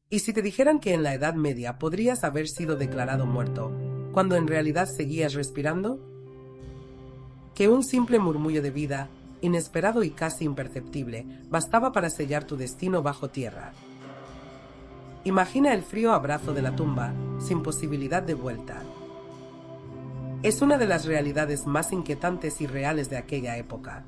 ¿Y si te dijeran que en la Edad Media podrías haber sido declarado muerto, cuando en realidad seguías respirando? Que un simple murmullo de vida, inesperado y casi imperceptible, bastaba para sellar tu destino bajo tierra. Imagina el frío abrazo de la tumba, sin posibilidad de vuelta. Es una de las realidades más inquietantes y reales de aquella época.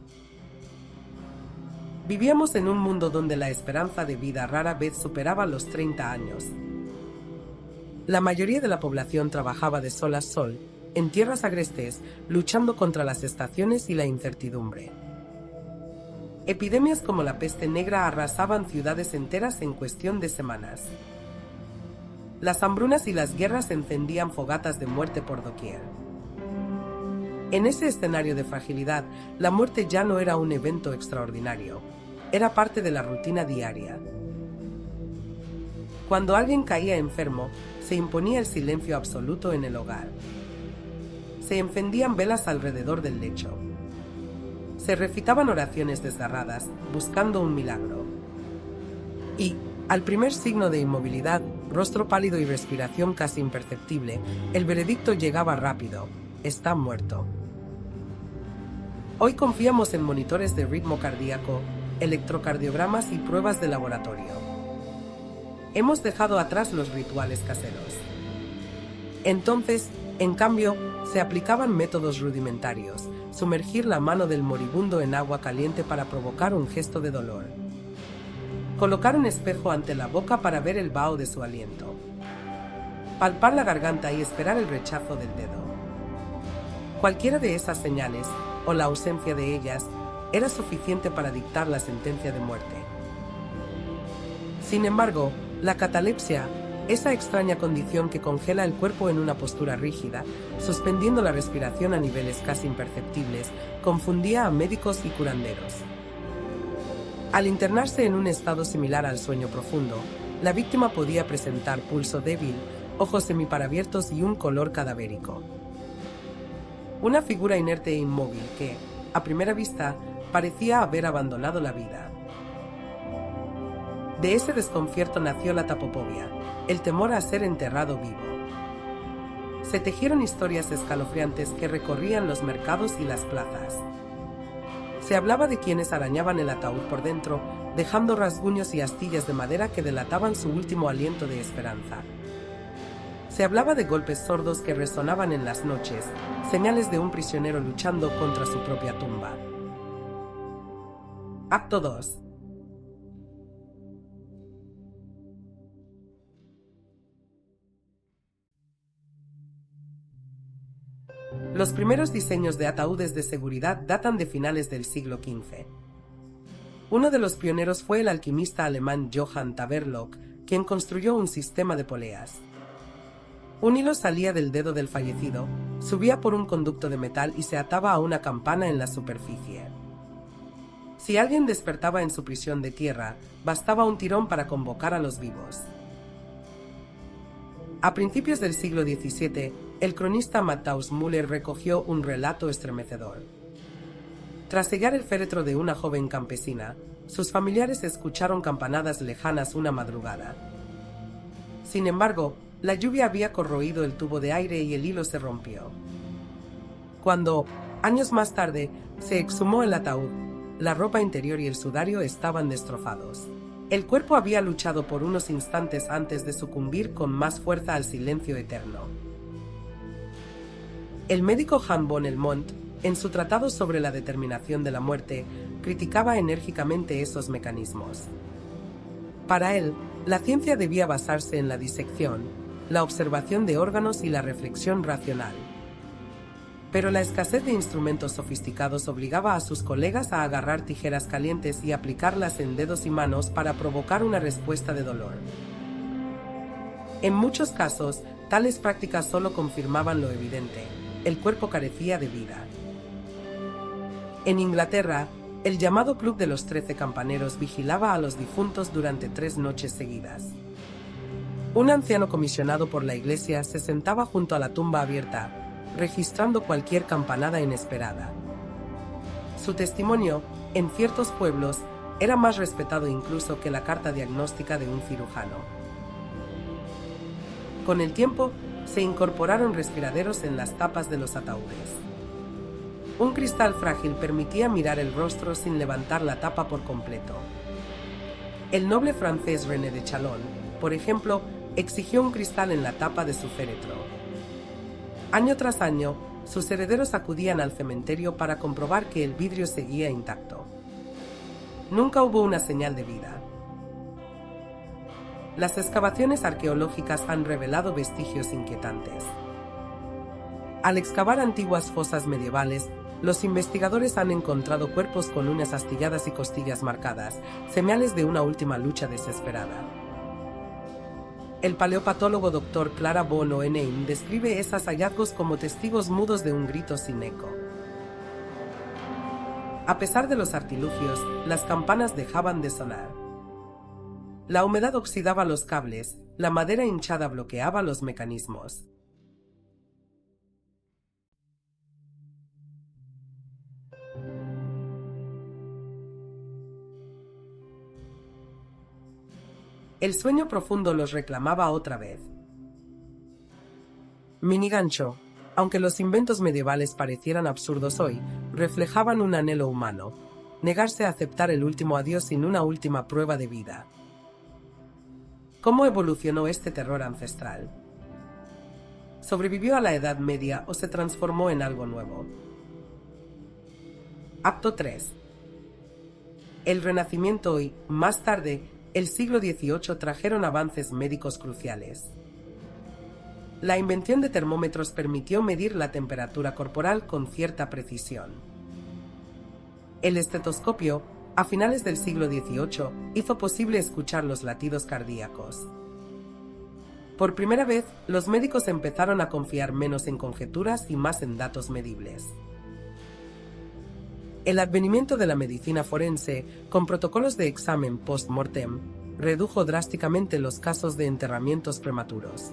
Vivíamos en un mundo donde la esperanza de vida rara vez superaba los 30 años. La mayoría de la población trabajaba de sol a sol, en tierras agrestes, luchando contra las estaciones y la incertidumbre. Epidemias como la peste negra arrasaban ciudades enteras en cuestión de semanas. Las hambrunas y las guerras encendían fogatas de muerte por doquier. En ese escenario de fragilidad, la muerte ya no era un evento extraordinario, era parte de la rutina diaria. Cuando alguien caía enfermo, se imponía el silencio absoluto en el hogar. Se encendían velas alrededor del lecho. Se recitaban oraciones desgarradas, buscando un milagro. Y, al primer signo de inmovilidad, rostro pálido y respiración casi imperceptible, el veredicto llegaba rápido: está muerto. Hoy confiamos en monitores de ritmo cardíaco, electrocardiogramas y pruebas de laboratorio. Hemos dejado atrás los rituales caseros. Entonces, en cambio, se aplicaban métodos rudimentarios: sumergir la mano del moribundo en agua caliente para provocar un gesto de dolor. Colocar un espejo ante la boca para ver el vaho de su aliento. Palpar la garganta y esperar el rechazo del dedo. Cualquiera de esas señales, o la ausencia de ellas, era suficiente para dictar la sentencia de muerte. Sin embargo, la catalepsia, esa extraña condición que congela el cuerpo en una postura rígida, suspendiendo la respiración a niveles casi imperceptibles, confundía a médicos y curanderos. Al internarse en un estado similar al sueño profundo, la víctima podía presentar pulso débil, ojos semiparabiertos y un color cadavérico. Una figura inerte e inmóvil que, a primera vista, parecía haber abandonado la vida. De ese desconcierto nació la tapopovia, el temor a ser enterrado vivo. Se tejieron historias escalofriantes que recorrían los mercados y las plazas. Se hablaba de quienes arañaban el ataúd por dentro, dejando rasguños y astillas de madera que delataban su último aliento de esperanza. Se hablaba de golpes sordos que resonaban en las noches, señales de un prisionero luchando contra su propia tumba. Acto 2. Los primeros diseños de ataúdes de seguridad datan de finales del siglo XV. Uno de los pioneros fue el alquimista alemán Johann Taberlock, quien construyó un sistema de poleas. Un hilo salía del dedo del fallecido, subía por un conducto de metal y se ataba a una campana en la superficie. Si alguien despertaba en su prisión de tierra, bastaba un tirón para convocar a los vivos. A principios del siglo XVII, el cronista Matthaus Müller recogió un relato estremecedor. Tras sellar el féretro de una joven campesina, sus familiares escucharon campanadas lejanas una madrugada. Sin embargo, la lluvia había corroído el tubo de aire y el hilo se rompió. Cuando, años más tarde, se exhumó el ataúd, la ropa interior y el sudario estaban destrozados. El cuerpo había luchado por unos instantes antes de sucumbir con más fuerza al silencio eterno. El médico Jan von Helmont, en su tratado sobre la determinación de la muerte, criticaba enérgicamente esos mecanismos. Para él, la ciencia debía basarse en la disección, la observación de órganos y la reflexión racional. Pero la escasez de instrumentos sofisticados obligaba a sus colegas a agarrar tijeras calientes y aplicarlas en dedos y manos para provocar una respuesta de dolor. En muchos casos, tales prácticas solo confirmaban lo evidente: el cuerpo carecía de vida. En Inglaterra, el llamado Club de los 13 Campaneros vigilaba a los difuntos durante 3 noches seguidas. Un anciano comisionado por la iglesia se sentaba junto a la tumba abierta, registrando cualquier campanada inesperada. Su testimonio, en ciertos pueblos, era más respetado incluso que la carta diagnóstica de un cirujano. Con el tiempo, se incorporaron respiraderos en las tapas de los ataúdes. Un cristal frágil permitía mirar el rostro sin levantar la tapa por completo. El noble francés René de Chalon, por ejemplo, exigió un cristal en la tapa de su féretro. Año tras año, sus herederos acudían al cementerio para comprobar que el vidrio seguía intacto. Nunca hubo una señal de vida. Las excavaciones arqueológicas han revelado vestigios inquietantes. Al excavar antiguas fosas medievales, los investigadores han encontrado cuerpos con uñas astilladas y costillas marcadas, señales de una última lucha desesperada. El paleopatólogo Dr. Clara von Oenein describe esos hallazgos como testigos mudos de un grito sin eco. A pesar de los artilugios, las campanas dejaban de sonar. La humedad oxidaba los cables, la madera hinchada bloqueaba los mecanismos. El sueño profundo los reclamaba otra vez. Minigancho, aunque los inventos medievales parecieran absurdos hoy, reflejaban un anhelo humano: negarse a aceptar el último adiós sin una última prueba de vida. ¿Cómo evolucionó este terror ancestral? ¿Sobrevivió a la Edad Media o se transformó en algo nuevo? Acto 3. El Renacimiento y, más tarde, el siglo XVIII trajeron avances médicos cruciales. La invención de termómetros permitió medir la temperatura corporal con cierta precisión. El estetoscopio, a finales del siglo XVIII, hizo posible escuchar los latidos cardíacos. Por primera vez, los médicos empezaron a confiar menos en conjeturas y más en datos medibles. El advenimiento de la medicina forense, con protocolos de examen post-mortem, redujo drásticamente los casos de enterramientos prematuros.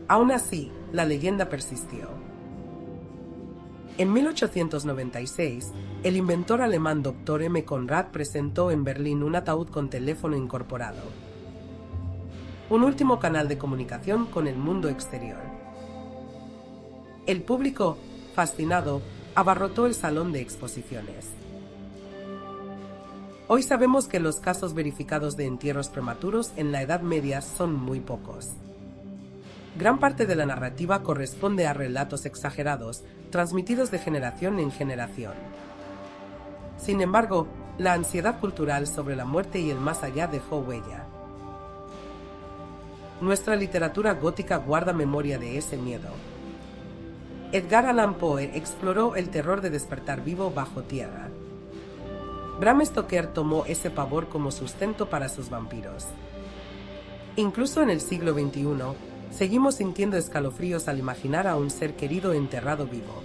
Aún así, la leyenda persistió. En 1896, el inventor alemán Dr. M. Conrad presentó en Berlín un ataúd con teléfono incorporado. Un último canal de comunicación con el mundo exterior. El público, fascinado, abarrotó el salón de exposiciones. Hoy sabemos que los casos verificados de entierros prematuros en la Edad Media son muy pocos. Gran parte de la narrativa corresponde a relatos exagerados, transmitidos de generación en generación. Sin embargo, la ansiedad cultural sobre la muerte y el más allá dejó huella. Nuestra literatura gótica guarda memoria de ese miedo. Edgar Allan Poe exploró el terror de despertar vivo bajo tierra. Bram Stoker tomó ese pavor como sustento para sus vampiros. Incluso en el siglo XXI, seguimos sintiendo escalofríos al imaginar a un ser querido enterrado vivo.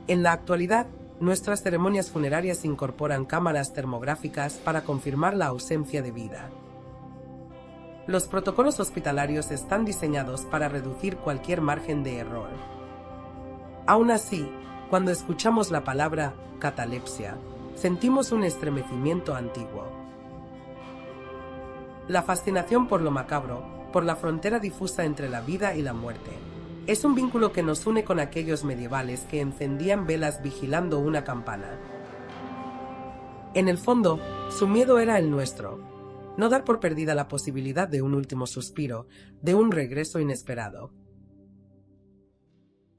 En la actualidad, nuestras ceremonias funerarias incorporan cámaras termográficas para confirmar la ausencia de vida. Los protocolos hospitalarios están diseñados para reducir cualquier margen de error. Aún así, cuando escuchamos la palabra catalepsia, sentimos un estremecimiento antiguo. La fascinación por lo macabro, por la frontera difusa entre la vida y la muerte, es un vínculo que nos une con aquellos medievales que encendían velas vigilando una campana. En el fondo, su miedo era el nuestro. No dar por perdida la posibilidad de un último suspiro, de un regreso inesperado.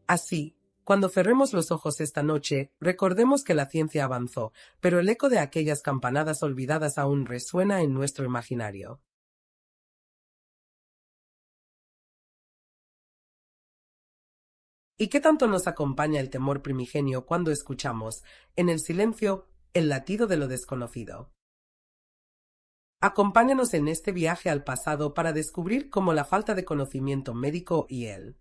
Así, cuando cerremos los ojos esta noche, recordemos que la ciencia avanzó, pero el eco de aquellas campanadas olvidadas aún resuena en nuestro imaginario. ¿Y qué tanto nos acompaña el temor primigenio cuando escuchamos, en el silencio, el latido de lo desconocido? Acompáñanos en este viaje al pasado para descubrir cómo la falta de conocimiento médico y el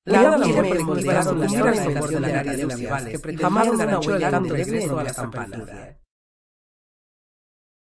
la muerte premonitoriaron las horas de la medievales que jamás una huella de regreso a la campana.